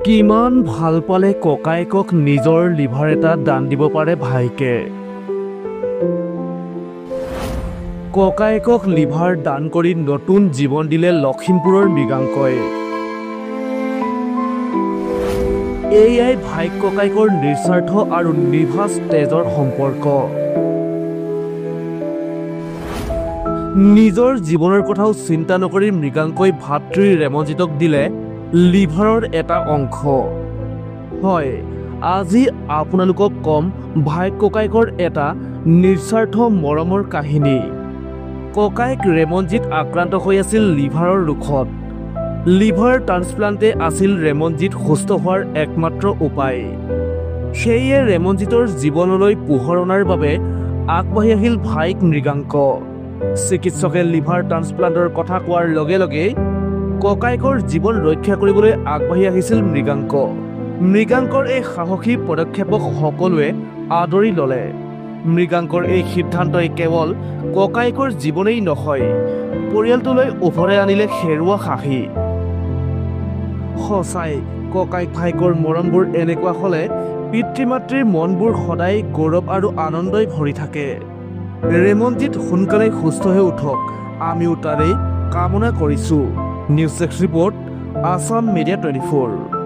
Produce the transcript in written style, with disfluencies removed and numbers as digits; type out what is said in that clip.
কিমান ভাল পালে ককায়েকক নিজৰ লিভাৰ এটা দান দিব পাৰে ভাইকে। ককায়েকক লিভাৰ দান কৰি নতুন জীৱন দিলে লখিমপুৰৰ মৃগাংকই। এয়াই ভাইক ককায়েকৰ নিস্বাৰ্থ আৰু নিভাঁজ তেজৰ সম্পৰ্ক। নিজৰ জীৱনৰ কথাও চিন্তা নকৰি মৃগাংকই ভাতৃ ৰেমনজিতক দিলে লিভাৰৰ এটা অংশ। হয়, আজি আপোনালোকক কম ভাইক ককায়েকৰ এটা নিস্বাৰ্থ মৰমৰ কাহিনী। ককায়েক ৰেমনজিত আক্ৰান্ত হৈ আছিল লিভাৰৰ ৰোগত। লিভাৰ ট্ৰান্সপ্লাণ্টে আছিল ৰেমনজিত সুস্থ হোৱাৰ একমাত্ৰ উপায়। সেয়ে ৰেমনজিতৰ জীৱনলৈ পোহৰ অনাৰ বাবে আগবাঢ়ি আহিল ভাইক মৃগাংক। চিকিৎসকে লিভাৰ ট্ৰান্সপ্লাণ্টৰ কথা কোৱাৰ লগে লগে ককায়েকৰ জীৱন ৰক্ষা কৰিবলৈ আগবাঢ়ি আহিছিল মৃগাংক। মৃগাংকৰ এই সাহসী পদক্ষেপক সকলোৱে আদৰি ল'লে। মৃগাংকৰ এই সিদ্ধান্তই কেৱল ককায়েকৰ জীৱনেই নহয়, পৰিয়ালটোলৈ উভৰাই আনিলে হেৰুৱা হাঁহি। সঁচাই ককায়েক ভাইকৰ মৰমবোৰ এনেকুৱা হ'লে পিতৃ মাতৃৰ মনবোৰ সদায় গৌৰৱ আৰু আনন্দই ভৰি থাকে। ৰেমনজিত সোনকালে সুস্থ হৈ উঠক, আমিও তাৰেই কামনা কৰিছোঁ। News desk report, Assam media 24।